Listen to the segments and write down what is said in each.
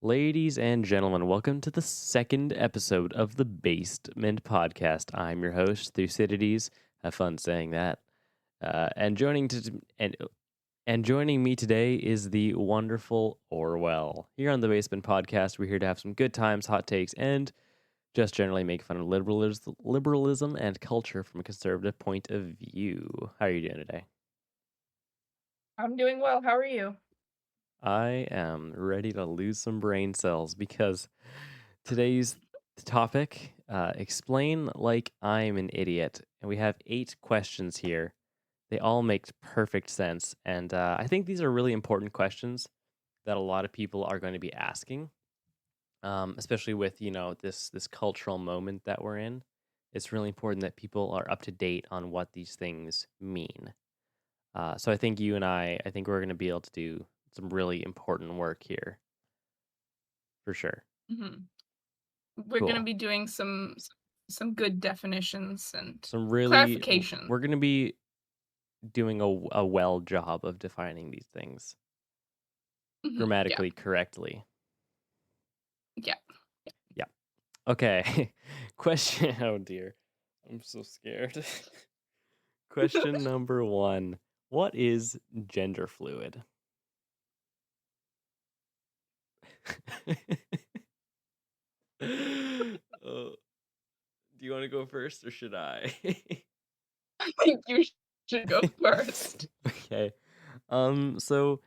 Ladies and gentlemen, welcome to the second episode of the Basement Podcast. I'm your host, Thucydides. Have fun saying that. And joining me today is the wonderful Orwell. Here on the Basement Podcast, we're here to have some good times, hot takes, and just generally make fun of liberalism and culture from a conservative point of view. How are you doing today? I'm doing well. How are you? I am ready to lose some brain cells because today's topic, explain like I'm an idiot. And we have 8 questions here. They all make perfect sense. And I think these are really important questions that a lot of people are going to be asking, especially with, this cultural moment that we're in. It's really important that people are up to date on what these things mean. So I think I think we're going to be able to do some really important work here for sure. hmm We're gonna Cool. be doing some good definitions and Some really, clarification. we're going to be doing a well job of defining these things Yeah, grammatically correctly. yeah. Yeah. Okay. Question. Oh dear. I'm so scared. Question number 1. What is gender fluid? Oh, do you want to go first or should I? I think you should go first. Okay. So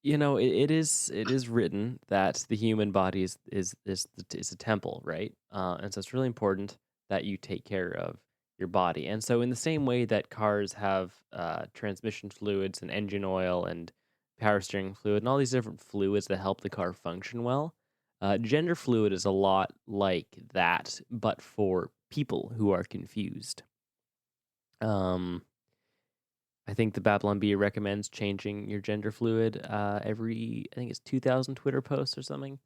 it is written that the human body is a temple, right? And so it's really important that you take care of your body. And so in the same way that cars have transmission fluids and engine oil and power steering fluid and all these different fluids that help the car function well, gender fluid is a lot like that, but for people who are confused. Um, I think the Babylon Bee recommends changing your gender fluid every, I think it's 2,000 Twitter posts or something.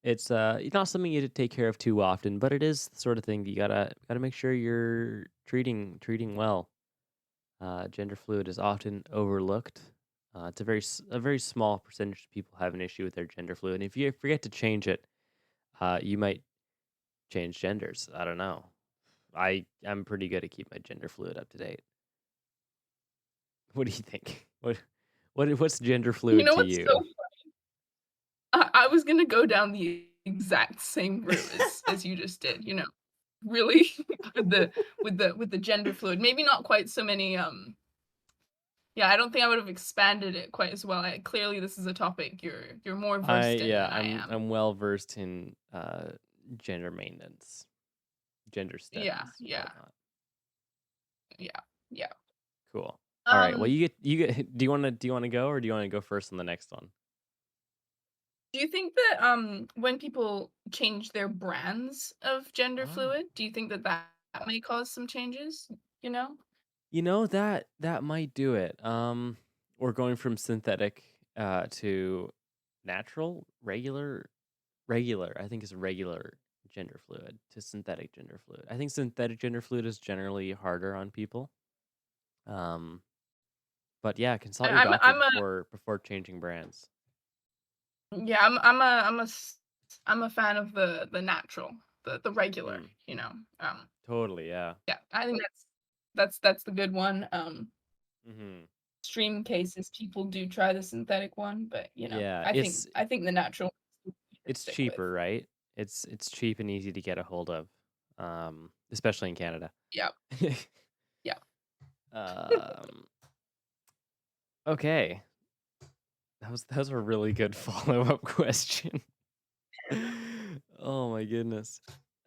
It's not something you have to take care of too often, but it is the sort of thing that you gotta make sure you're treating well. Gender fluid is often overlooked. It's a very small percentage of people have an issue with their gender fluid. And if you forget to change it, you might change genders. I don't know. I'm pretty good at keep my gender fluid up to date. What do you think? What's gender You fluid know to what's so you? I was gonna go down the exact same route as you just did, really with the gender fluid. Maybe not quite so many yeah, I don't think I would have expanded it quite as well. Clearly this is a topic you're more I versed in yeah, than I I'm am. I'm well versed in gender maintenance, gender Yeah, studies, yeah, whatnot. yeah, yeah. Cool. All right. Well, Um you get. Do you want to go or do you want to go first on the next one? Do you think that, when people change their brands of gender Oh. fluid, do you think that that may cause some changes, you know? That might do it. We're going from synthetic to natural, regular. I think is regular gender fluid to synthetic gender fluid. I think synthetic gender fluid is generally harder on people. Um, but yeah, consult your doctor I'm a before changing brands. yeah, I'm a fan of the natural, the regular, Mm, um, totally, yeah. yeah, I think that's the good one, Hmm. extreme cases, people do try the synthetic one, but, Yeah, I think the natural you should it's stick with. cheaper, right? It's cheap and easy to get a hold of, especially in Canada. Yeah, yeah. um, okay, that was a really good follow up question. Oh my goodness.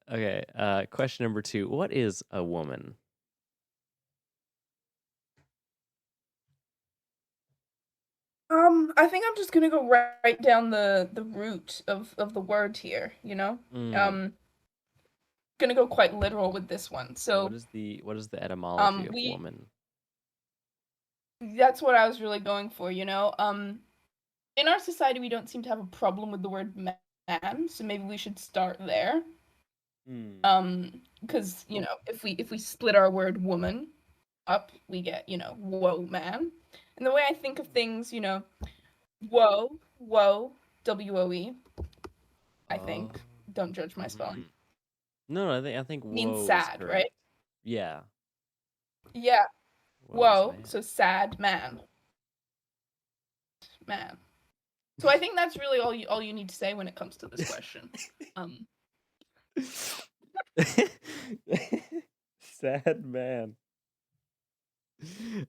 Okay, question number 2. What is a woman? I think I'm just gonna go right down the root of the word here, Mm. Um, gonna go quite literal with this one. So, What is the etymology of we woman? that's what I was really going for, in our society we don't seem to have a problem with the word man, so maybe we should start there. Mm. Because, if we split our word woman up, we get, whoa man. And the way I think of things, whoa, whoa. WOE, I Oh. think. Don't judge my spelling. Hmm. No, I think Means woe is sad, correct. right? Yeah, Yeah. woe is Whoa, man. so sad man. Man. So I think that's really all you need to say when it comes to this question. Um Sad man.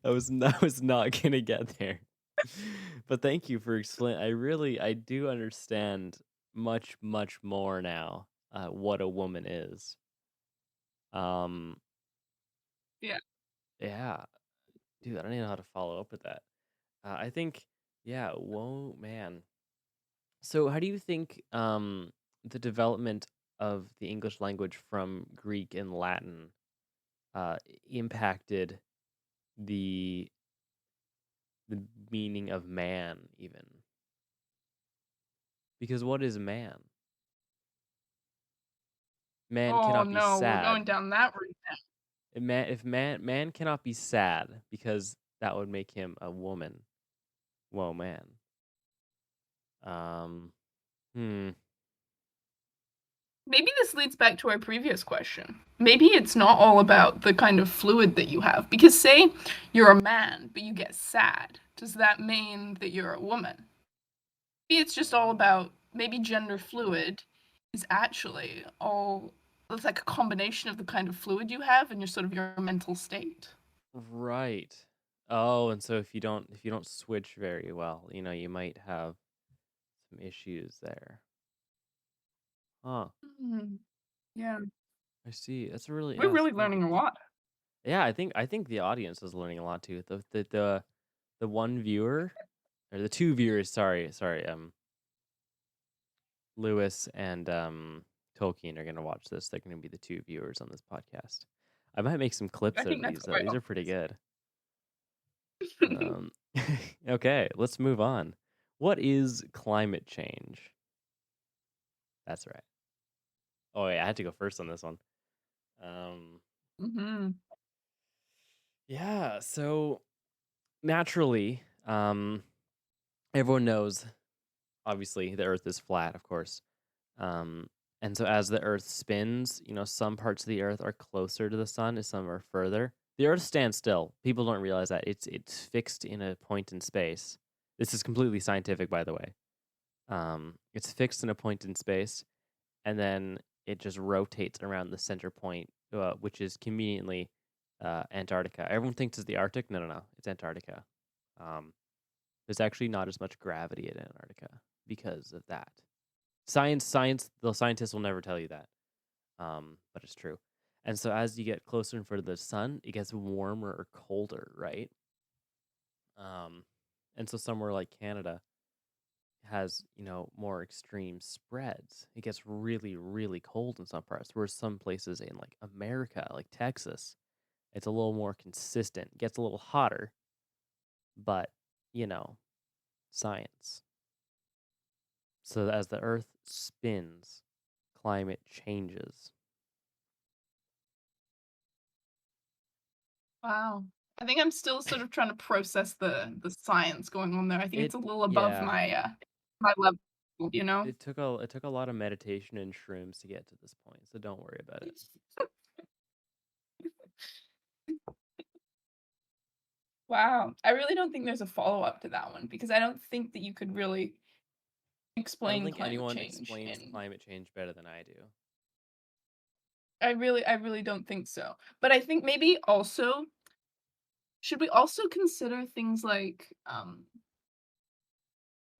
I was not gonna get there. But thank you for explaining. I do understand much, much more now, what a woman is. Um, yeah. yeah, dude, I don't even know how to follow up with that. I think, yeah, whoa, man. So, how do you think the development of the English language from Greek and Latin uh, impacted the the meaning of man, even? Because what is man? Man Oh cannot be no, we're going sad. down that route. If man cannot be sad because that would make him a woman. Whoa, man. Um, hmm. Maybe this leads back to our previous question. Maybe it's not all about the kind of fluid that you have. Because, say you're a man, but you get sad. Does that mean that you're a woman? Maybe it's just all about maybe gender fluid is actually all it's like a combination of the kind of fluid you have and your sort of your mental state. Right. Oh, and so if you don't switch very well, you might have some issues there. Huh. Hmm. Yeah, I see. That's a really we're yeah, that's really a really learning good a question. lot. Yeah, I think the audience is learning a lot too. The one viewer or the two viewers, sorry, Lewis and Tolkien are gonna watch this. They're gonna be the two viewers on this podcast. I might make some clips I out think of that's these though. quite These are pretty good. obvious. Um, okay, let's move on. What is climate change? That's right. Oh yeah, I had to go first on this one. Um, Hmm. yeah, so naturally, everyone knows obviously the Earth is flat, of course. Um, and so as the Earth spins, some parts of the Earth are closer to the sun, and some are further. The Earth stands still. People don't realize that it's fixed in a point in space. This is completely scientific, by the way. It's fixed in a point in space, and then it just rotates around the center point, which is conveniently Antarctica. Everyone thinks it's the Arctic. No, no, no. It's Antarctica. Um, there's actually not as much gravity in Antarctica because of that. Science. The scientists will never tell you that, but it's true. And so as you get closer and further to the sun, it gets warmer or colder, right? Um, and so somewhere like Canada has more extreme spreads. It gets really really cold in some parts, whereas some places in like America, like Texas, it's a little more consistent. It gets a little hotter, but you know, science. So as the Earth spins, climate changes. Wow. I think I'm still sort of trying to process the science going on there. I think It it's a little above yeah. my level, you know? It took a lot of meditation and shrooms to get to this point, so don't worry about it. Wow. I really don't think there's a follow-up to that one because I don't think that you could really I don't explain think climate anyone change explains in climate change better than I do. I really don't think so. But I think maybe also should we also consider things like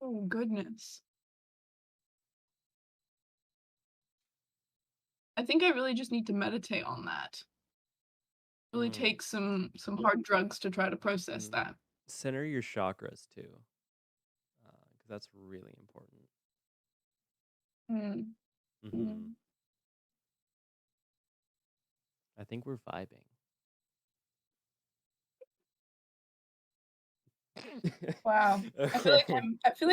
oh goodness. I think I really just need to meditate on that. Really Mm. take some hard drugs to try to process Mm. that. Center your chakras too, because that's really important. Mm, Hmm. mm. I think we're vibing. Wow. Okay. I feel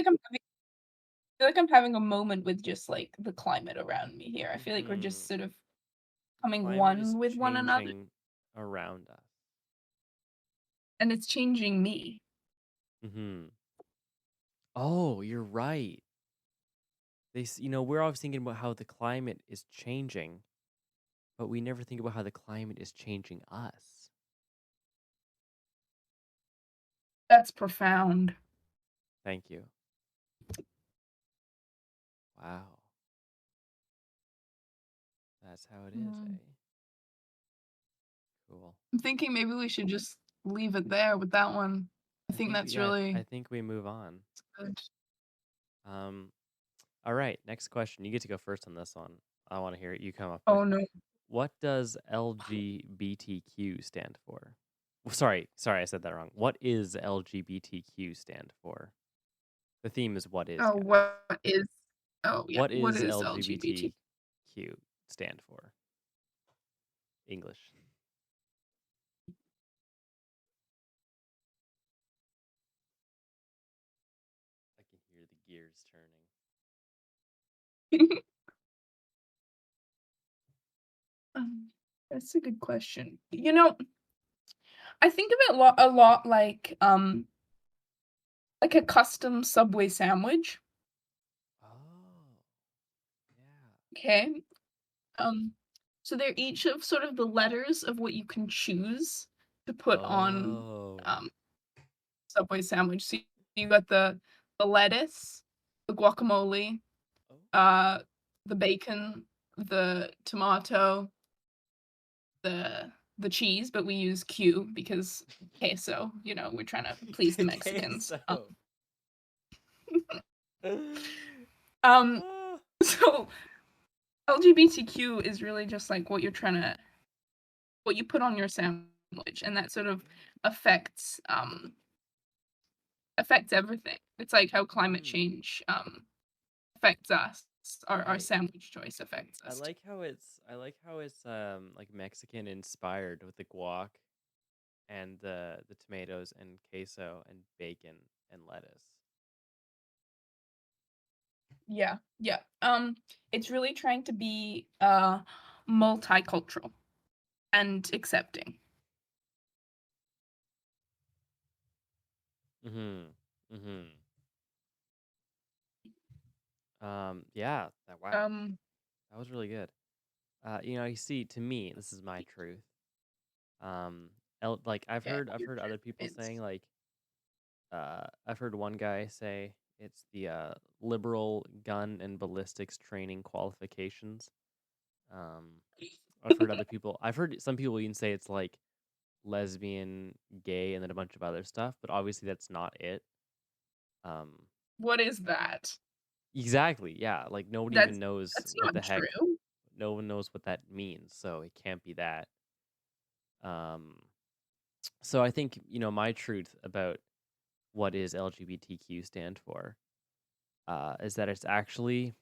like I'm having a moment with just like the climate around me here. I feel like we're Hmm. just sort of coming Climate is one with one another changing around us. and it's changing me. Hmm. Oh, you're right. we're always thinking about how the climate is changing, but we never think about how the climate is changing us. That's profound. Thank you. Wow. That's how it is, Mm. eh? Cool. I'm thinking maybe we should just leave it there with that one. I think that's I really think we move on. good. Um, all right, next question. You get to go first on this one. I want to hear it. You come up with Oh no. what does LGBTQ stand for? Sorry, I said that wrong. What is LGBTQ stand for? The theme is what is, Oh, guys. what is oh yeah, What what is is LGBT? LGBTQ stand for? English. I can hear the gears turning. Um, that's a good question. I think of it a lot like a custom Subway sandwich. Oh, yeah. Okay. Um, so they're each of sort of the letters of what you can choose to put on Oh. um Subway sandwich. So you got the lettuce, the guacamole, Oh. uh, the bacon, the tomato, the cheese, but we use Q because queso. We're trying to please the Mexicans. Queso. Um, Ah. so LGBTQ is really just like what you put on your sandwich, and that sort of affects everything. It's like how climate Hmm. change affects us. Our Right. sandwich choice affects I us too. like how it's like Mexican inspired with the guac and the tomatoes and queso and bacon and lettuce. Yeah, yeah. It's really trying to be multicultural and accepting. Mhm. Mhm. Yeah, wow. Um, That was really good. You see, to me, this is my truth. Um, like yeah, I've your heard other truth people is saying like I've heard one guy say it's the liberal gun and ballistics training qualifications. Um, I've heard some people even say it's like lesbian, gay, and then a bunch of other stuff, but obviously that's not it. Um, what is that? exactly, yeah. Like nobody That's even knows that's what not the heck. true. No one knows what that means, so it can't be that. Um, so I think my truth about what is LGBTQ stand for is that it's actually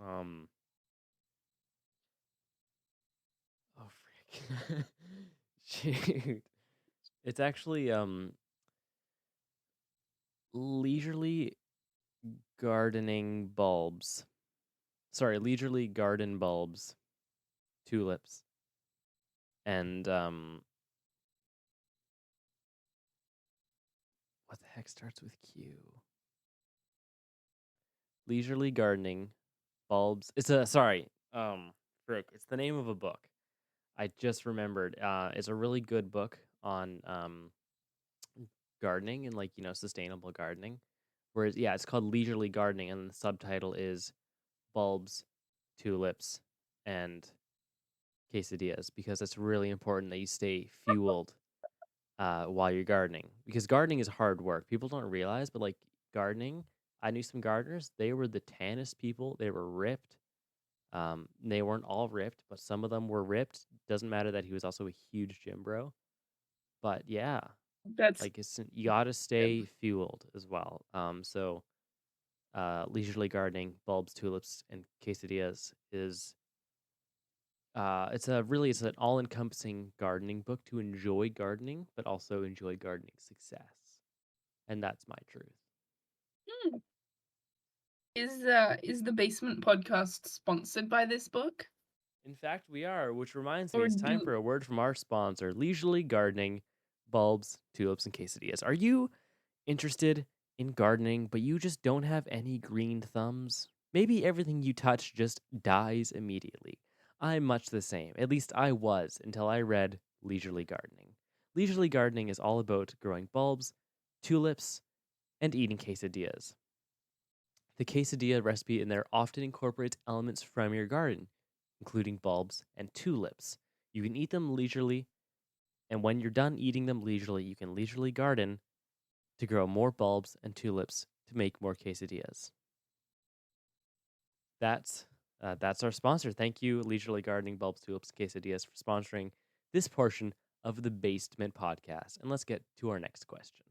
um oh frick shoot, it's actually leisurely gardening bulbs. Sorry, leisurely garden bulbs, tulips, and what the heck starts with Q? Leisurely gardening bulbs. It's a sorry, frick. It's the name of a book. I just remembered. It's a really good book on gardening and like sustainable gardening. Whereas yeah, it's called leisurely gardening, and the subtitle is bulbs, tulips, and quesadillas because it's really important that you stay fueled while you're gardening because gardening is hard work. People don't realize, but like gardening, I knew some gardeners. They were the tannest people. They were ripped. They weren't all ripped, but some of them were ripped. Doesn't matter that he was also a huge gym bro. But yeah, That's like you gotta stay fueled as well. Leisurely gardening, bulbs, tulips, and quesadillas is it's an all-encompassing gardening book to enjoy gardening, but also enjoy gardening success. And that's my truth. hmm. Is the Basement Podcast sponsored by this book? In fact, we are, which reminds me, Or it's time do for a word from our sponsor, Leisurely Gardening, bulbs, tulips, and quesadillas. Are you interested in gardening, but you just don't have any green thumbs? Maybe everything you touch just dies immediately. I'm much the same. At least I was until I read Leisurely Gardening. Leisurely Gardening is all about growing bulbs, tulips, and eating quesadillas. The quesadilla recipe in there often incorporates elements from your garden, including bulbs and tulips. You can eat them leisurely, and when you're done eating them leisurely, you can leisurely garden to grow more bulbs and tulips to make more quesadillas. That's that's our sponsor. Thank you, Leisurely Gardening Bulbs, Tulips, Quesadillas, for sponsoring this portion of the Basement Podcast. And let's get to our next question.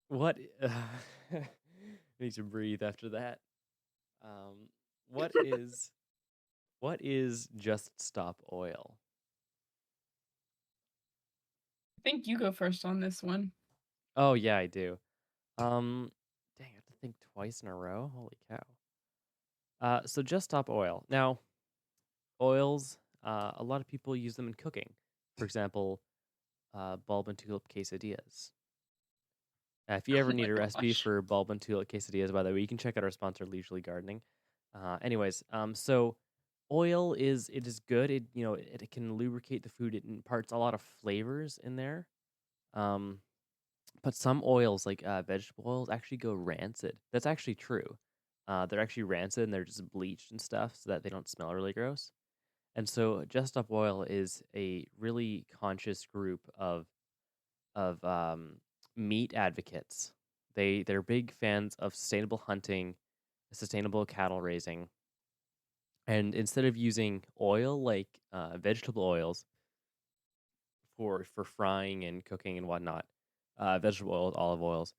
What? Need to breathe after that. Um, what is Just Stop Oil? I think you go first on this one. Oh yeah, I do. Dang, I have to think twice in a row. Holy cow. So Just Stop Oil. Now, oils. A lot of people use them in cooking. For example, bulb and tulip quesadillas. If you ever Oh my need a recipe gosh. for bulb and tulip quesadillas, by the way, you can check out our sponsor, Leisurely Gardening. So oil is good. It can lubricate the food. It imparts a lot of flavors in there. Um, but some oils, like vegetable oils, actually go rancid. That's actually true. They're actually rancid and they're just bleached and stuff so that they don't smell really gross. And so Just Stop Oil is a really conscious group of meat advocates. They're big fans of sustainable hunting, sustainable cattle raising, and instead of using oil like vegetable oils for frying and cooking and whatnot, vegetable oils, olive oils,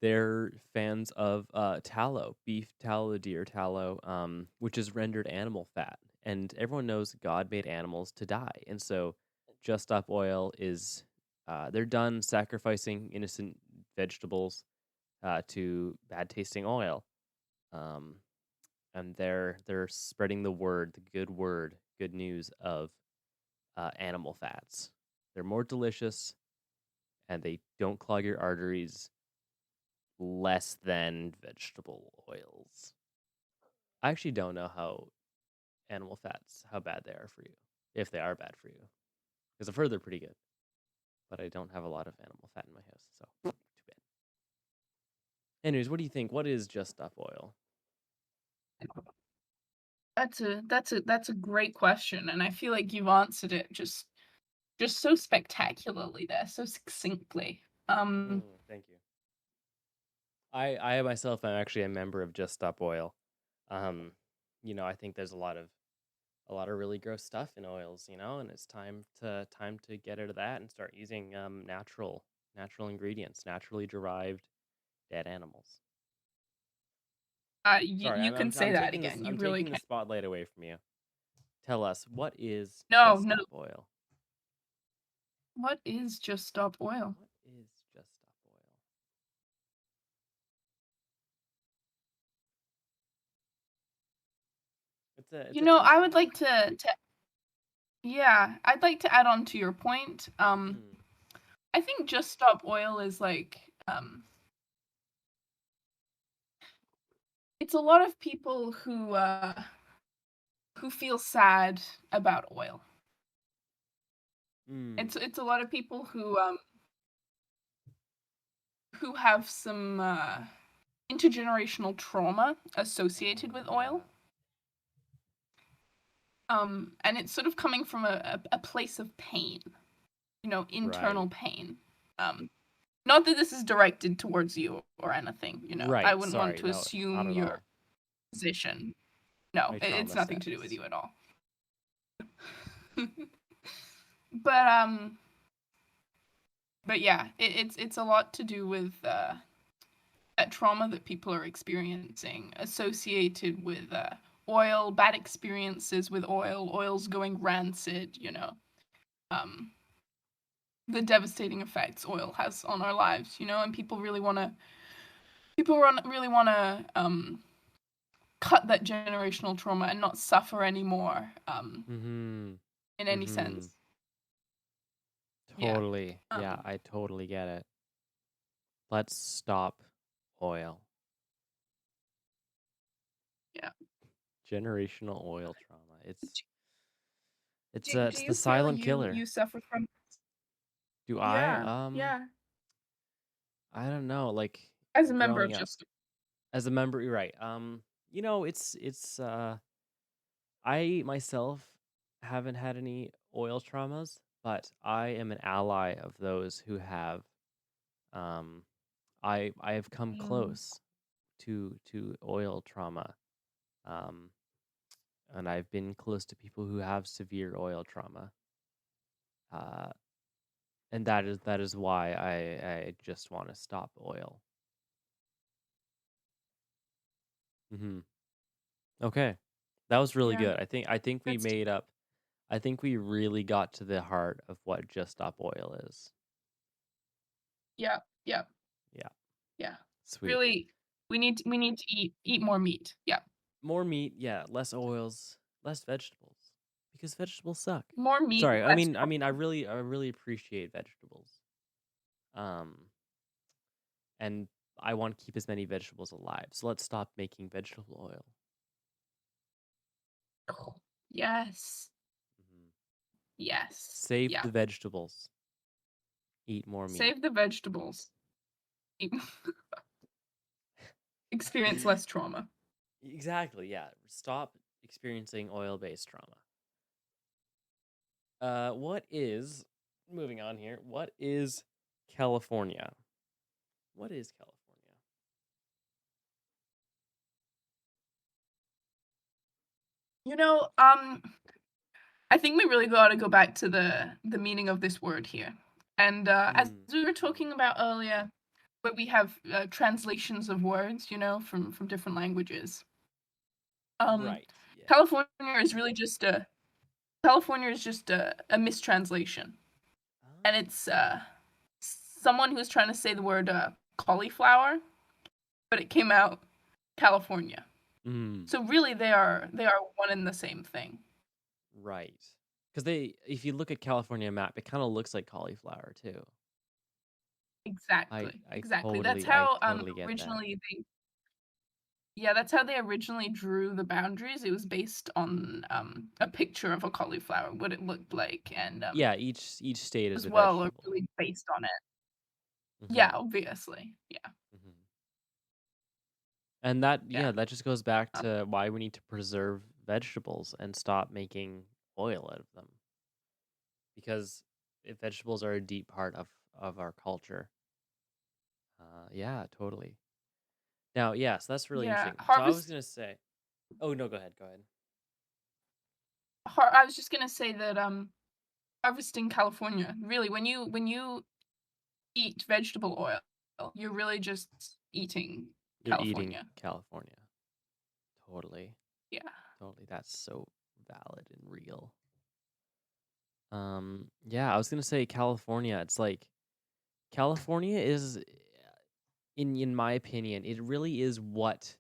they're fans of tallow, beef tallow, deer tallow, which is rendered animal fat. And everyone knows God made animals to die, and so Just Stop Oil is they're done sacrificing innocent vegetables to bad tasting oil, um, and they're spreading the word, the good news of animal fats. They're more delicious, and they don't clog your arteries less than vegetable oils. I actually don't know how animal fats, how bad they are for you, if they are bad for you, because I've heard they're pretty good, but I don't have a lot of animal fat in my house, so too bad. Anyways, what do you think? What is Just Stop Oil? That's a great question, and I feel like you've answered it just so spectacularly there, so succinctly. Thank you. I myself am actually a member of Just Stop Oil. Um, I think there's a lot of really gross stuff in oils, and it's time to get out of that and start using natural ingredients, naturally derived dead animals. Sorry, You I'm can I'm, say I'm that taking this again. You I'm really taking the can. spotlight away from you. Tell us, what is No, Just no. Stop Oil? What is Just Stop Oil? What is Just Stop Oil? It's a tough I would one. like to yeah, I'd like to add on to your point. Mm, I think Just Stop Oil is like it's a lot of people who feel sad about oil. mm, It's a lot of people who have some intergenerational trauma associated with yeah, oil. And it's sort of coming from a place of pain, internal right, pain. Not that this is directed towards you or anything, I right. wouldn't want Sorry, to no, not assume at your all. position. No, My it's trauma nothing to do with status. you at all. But but yeah, it's a lot to do with that trauma that people are experiencing associated with oil, bad experiences with oil, oils going rancid, um, the devastating effects oil has on our lives, and really want to cut that generational trauma and not suffer anymore Mm-hmm. in any Mm-hmm. sense. Yeah. Totally. Yeah, Um, I totally get it. Let's stop oil. Yeah. Generational oil trauma. It's Do, it's do it's the you feel silent you killer. suffer from? Do I? Yeah, yeah. I don't know. Like As a member of growing up just as a member, you're right. It's I myself haven't had any oil traumas, but I am an ally of those who have. Um, I have come Mm, close to oil trauma. Um, and I've been close to people who have severe oil trauma. Uh, and that is why I just want to stop oil. Hmm. Okay, that was really yeah, good. I think we that's made up. I think we really got to the heart of what just stop oil is. yeah, yeah, Yeah, yeah. sweet. Really, we need to eat more meat. Yeah, More meat, yeah, less oils, less vegetables, because vegetables suck. more meat, Sorry, I less mean, I protein. mean, I really appreciate vegetables. Um, and I want to keep as many vegetables alive. So let's stop making vegetable oil. Yes, Mhm. yes, Save yeah. the vegetables. Eat more meat. Save the vegetables. Eat- Experience less trauma. Exactly. Yeah. Stop experiencing oil-based trauma. What is moving on here? What is California? What is California? You know, I think we really got to go back to the meaning of this word here. And as Mm, we were mm. talking about earlier, where we have translations of words, from different languages. Um, Right. Yeah. California is really just a California is just a mistranslation, and Oh. it's someone who's trying to say the word cauliflower, but it came out California. Mm. So really, they are one and the same thing. Right. Because if you look at California map, it kind of looks like cauliflower too. I Exactly, I exactly. That's totally I how totally get that. originally they yeah, that's how they originally drew the boundaries. It was based on a picture of a cauliflower, what it looked like, and Yeah, each state is as a well are vegetable. really based on it. Yeah, Hmm. obviously. Yeah, Hmm. And that, yeah. yeah, that just goes back Um, to why we need to preserve vegetables and stop making oil out of them. Because if vegetables are a deep part of our culture. Yeah, totally. Now, yeah, so that's really yeah, interesting. So I was harvest. gonna say, oh no, go ahead, go ahead. I was just gonna say that harvesting California, really, when you eat vegetable oil, you're really just eating You're eating California. California. Totally, Yeah. totally. That's so valid and real. Yeah, I was gonna say California. It's like California is, in my opinion, it really is what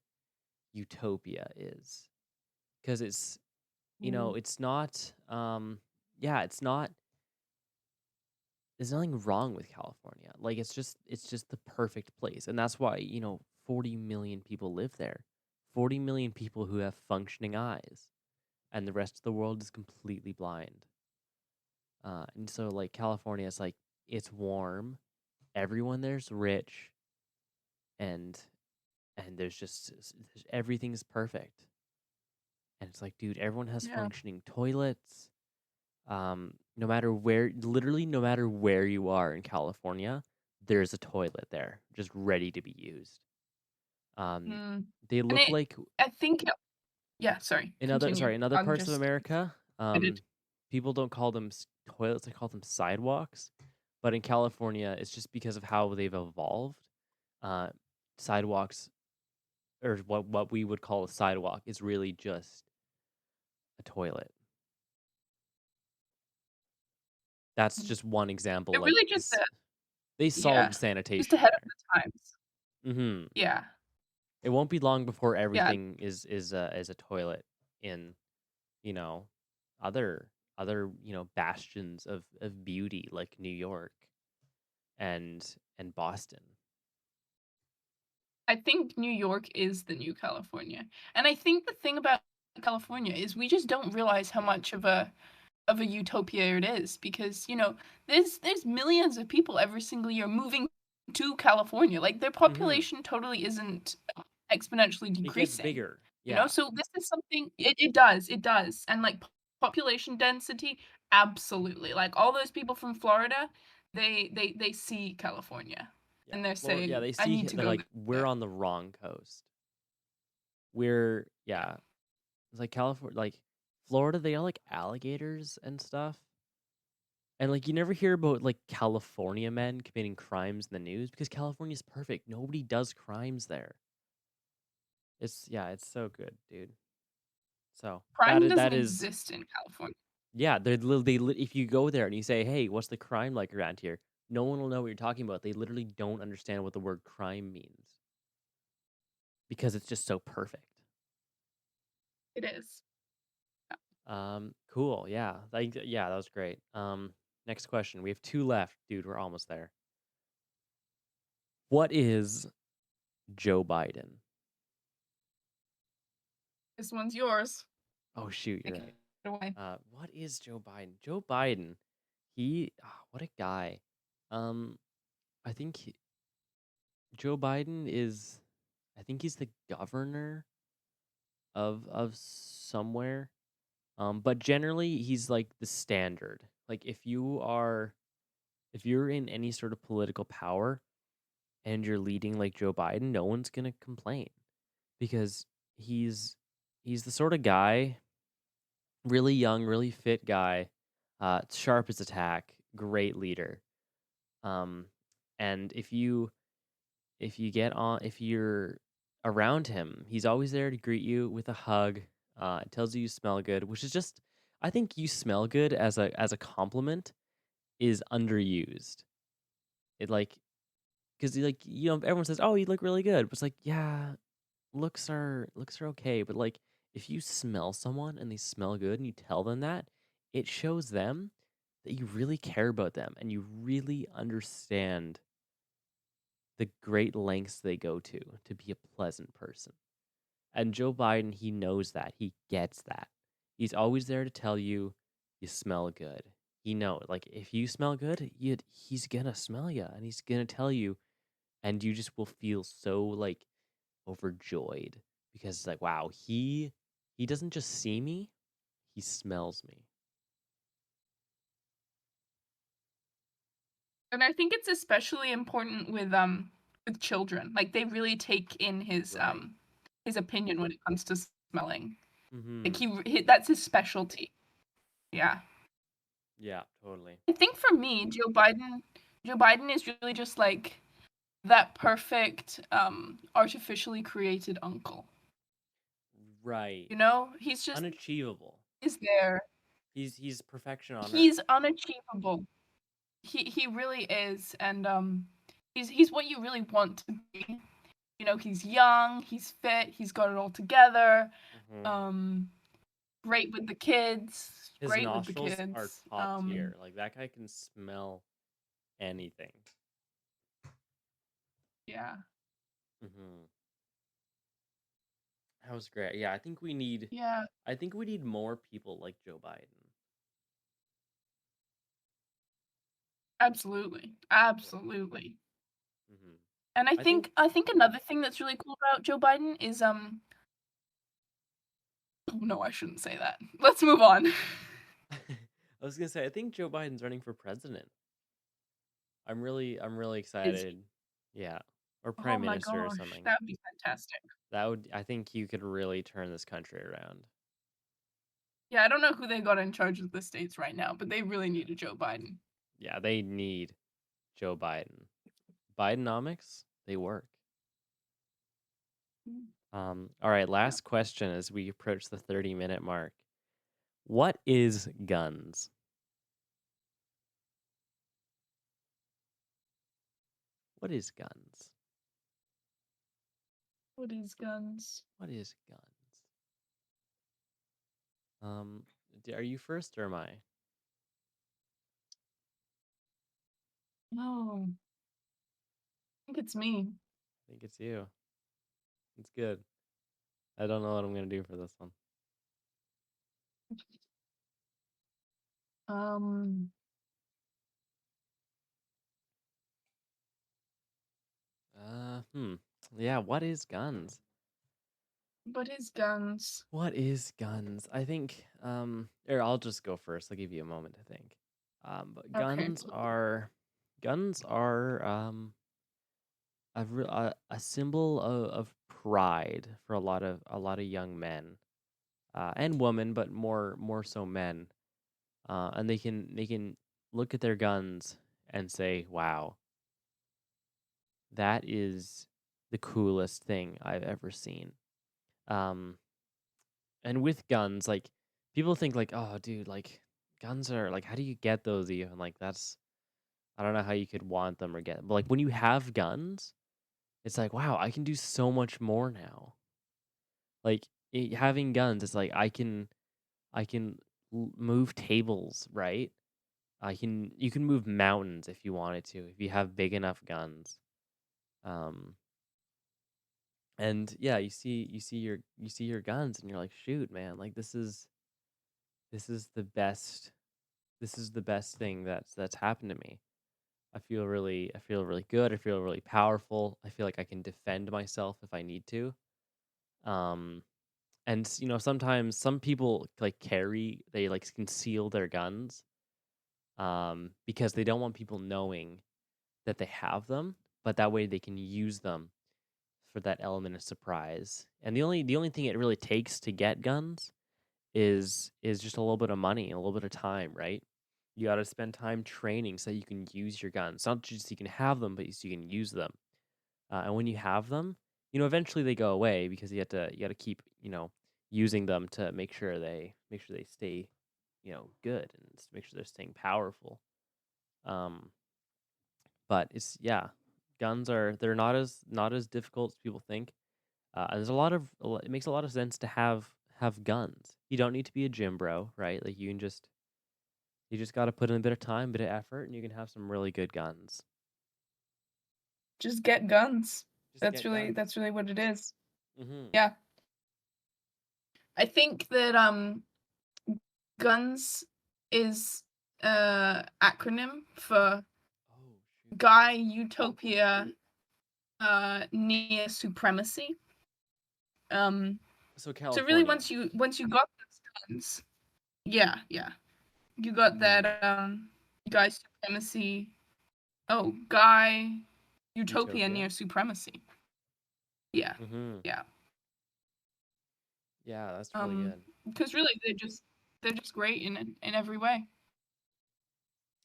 utopia is, because it's Mm, it's not yeah, it's not. There's nothing wrong with California. Like it's just the perfect place, and that's why 40 million people live there. 40 million people who have functioning eyes, and the rest of the world is completely blind. And so like California is like it's warm, everyone there's rich, and there's everything's perfect. And it's like, dude, everyone has yeah. functioning toilets. No matter where, literally, no matter where you are in California, there's a toilet there, just ready to be used. Um, Mm. they And look like I think yeah, sorry, continue. in other I'm parts of just America, excited. people don't call them toilets; they call them sidewalks. But in California, it's just because of how they've evolved. Uh, Sidewalks, or what we would call a sidewalk, is really just a toilet. That's just one example. They're Like really just this, they yeah, solved just sanitation ahead of there. the times. Hmm. Yeah, It won't be long before yeah, everything is a toilet in you know other bastions of beauty like New York and Boston. I think New York is the new California, and I think the thing about California is we just don't realize how much of a utopia it is because, there's millions of people every single year moving to California, like, their Hmm. population totally isn't exponentially It gets decreasing, bigger. Yeah. so this is something it does, and, like, population density, absolutely, like, all those people from Florida, they see California, Yeah. and they're Florida. Yeah. saying, They "I see. need to They're go like, we're there." on the wrong coast. We're Yeah. yeah. It's like California, like Florida. They got like alligators and stuff. And like you never hear about like California men committing crimes in the news because California's perfect. Nobody does crimes there. It's yeah, it's so good, dude. So Crime doesn't that is exist in California. yeah. If you go there and you say, "Hey, what's the crime like around here?" No one will know what you're talking about. They literally don't understand what the word crime means because it's just so perfect. It is. Cool. Yeah. Yeah, that was great. Next question. We have two left, dude. We're almost there. What is Joe Biden? This one's yours. Oh shoot, you're Take it right. away. What is Joe Biden? Joe Biden, what a guy. Um, I think Joe Biden is, I think he's the governor of somewhere. But generally he's like the standard. Like if you're in any sort of political power and you're leading like Joe Biden, no one's gonna complain because he's he's the sort of guy, really young, really fit guy, sharp as a tack, great leader. Um, and if you're around him, he's always there to greet you with a hug. Tells you smell good, which is just I think you smell good as a compliment is underused. It like because like everyone says, "Oh, you look really good," but it's like yeah, looks are okay, but like if you smell someone and they smell good and you tell them that, it shows them that you really care about them and you really understand the great lengths they go to be a pleasant person. And Joe Biden, he knows that. He gets that. He's always there to tell you you smell good. He knows like if you smell good, he's gonna smell you and he's gonna tell you and you just will feel so like overjoyed because it's like wow he doesn't just see me, he smells me. And I think it's especially important with children. Like they really take in Right. his opinion when it comes to smelling. Like Mm-hmm. that's his specialty. Yeah. Yeah, totally. I think for me, Joe Biden is really just like that perfect artificially created uncle. Right. He's just Unachievable. is there. He's perfection on earth. He's unachievable. He really is, and he's what you really want to be. He's young, he's fit, he's got it all together. Hmm. Um, great with the kids, His great with the nostrils are kids. top tier. Like that guy can smell anything. Yeah, Hmm. That was great. Yeah, yeah, I think we need more people like Joe Biden. absolutely, Yeah. absolutely. Hmm. And I I think think I think another thing that's really cool about Joe Biden is oh, no, I shouldn't say that. Let's move on. I was gonna say I think Joe Biden's running for president. I'm really Is he? excited. Yeah. Or Oh prime my minister or gosh, something. that would be fantastic. That would I think you could really turn this country around. Yeah, I don't know who they got in charge of the states right now, but they really Yeah. need a Joe Biden. Yeah, they need Joe Biden. Bidenomics, they work. Mm, All right, yeah. last question as we approach the 30-minute mark. What is guns? What is guns? What is guns? What is guns? Um, are you first or am I? Oh, I think it's me. I think it's you. It's good. I don't know what I'm gonna do for this one. Um, Hmm. Yeah, what is guns? what is guns? What is guns? I think or I'll just go first. I'll give you a moment to think. But Okay. guns are a symbol of pride for a lot of young men and women, but more so men. And they can look at their guns and say, "Wow, that is the coolest thing I've ever seen." Um, and with guns, like people think like, "Oh, dude, like guns are like, how do you get those even? Like that's I don't know how you could want them or get them." But like when you have guns, it's like, "Wow, I can do so much more now." Like having guns, it's like I can move tables, right? You can move mountains if you wanted to, if you have big enough guns. Um, and yeah, you see your guns and you're like, shoot, man, like this is the best thing that's happened to me. I feel really good. I feel really powerful. I feel like I can defend myself if I need to. Um, and sometimes some people like they like conceal their guns because they don't want people knowing that they have them, but that way they can use them for that element of surprise. And the only thing it really takes to get guns is just a little bit of money, a little bit of time, right? You got to spend time training so you can use your guns. Not just you can have them, but so you can use them. And when you have them, eventually they go away because you got to keep using them to make sure they stay good and make sure they're staying powerful. Um, but it's yeah, guns they're not as difficult as people think. And there's it makes a lot of sense to have guns. You don't need to be a gym bro, right? Like you just got to put in a bit of time, bit of effort, and you can have some really good guns. Just get guns. Just get guns. That's really what it is. Mm-hmm. Yeah. I think that guns is acronym for Oh shoot. Guy Utopia Near Supremacy. Um So so really California. once you got those guns, yeah, yeah. You got Mm-hmm. that Guy Supremacy. Oh, Guy Utopia Utopia. Near Supremacy. Yeah. Mm-hmm. Yeah. Yeah, that's really good. Because really they're just great in every way.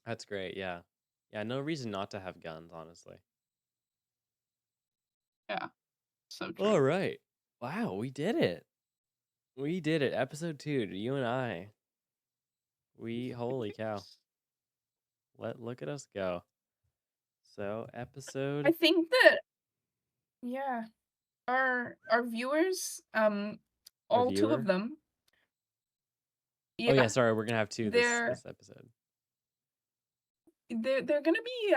That's great. Yeah. Yeah. No reason not to have guns, honestly. Yeah. So true. All right. Wow, we did it. We did it. Episode 2, you and I. Holy cow. Look at us go. So, I episode think that yeah, our viewers, our all two of viewer. them, Oh yeah, yeah, sorry, we're gonna have 2 this they're this episode. they're gonna be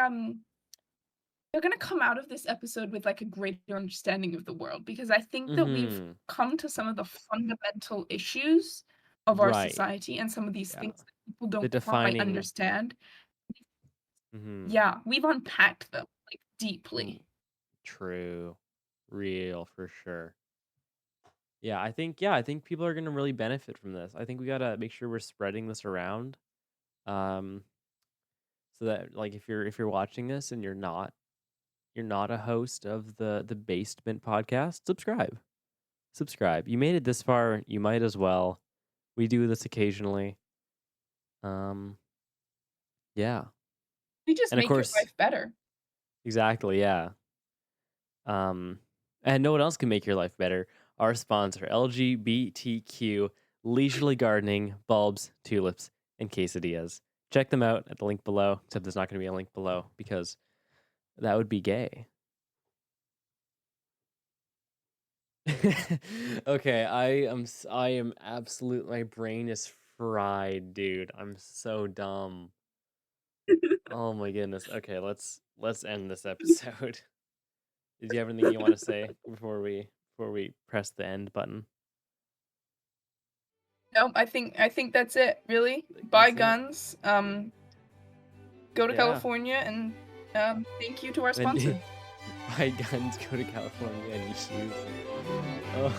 they're gonna come out of this episode with like a greater understanding of the world because I think that we've Mm-hmm. come to some of the fundamental issues of our Right. society and some of these Yeah. things that people The don't quite defining. understand. Mm-hmm. Yeah, we've unpacked them like deeply. True. Real for sure. Yeah, I think people are gonna really benefit from this. I think we gotta make sure we're spreading this around. Um, so that like if you're watching this and you're not a host of the Basement podcast, subscribe. Subscribe. You made it this far, you might as well. We do this occasionally. Um, yeah. We just And of make your course, life better. exactly, yeah. Um, and no one else can make your life better. Our sponsor, LGBTQ Leisurely Gardening, Bulbs, Tulips, and Quesadillas. Check them out at the link below, except there's not going to be a link below because that would be gay. Okay, I am absolute my brain is fried, dude. I'm so dumb. Oh my goodness. Okay, let's end this episode. Did you have anything you want to say before we press the end button? No, I think that's it, really. I think Buy that's it. guns, go to Yeah. California, and thank you to our And sponsor. buy guns, go to California, and eat shoes. Oh,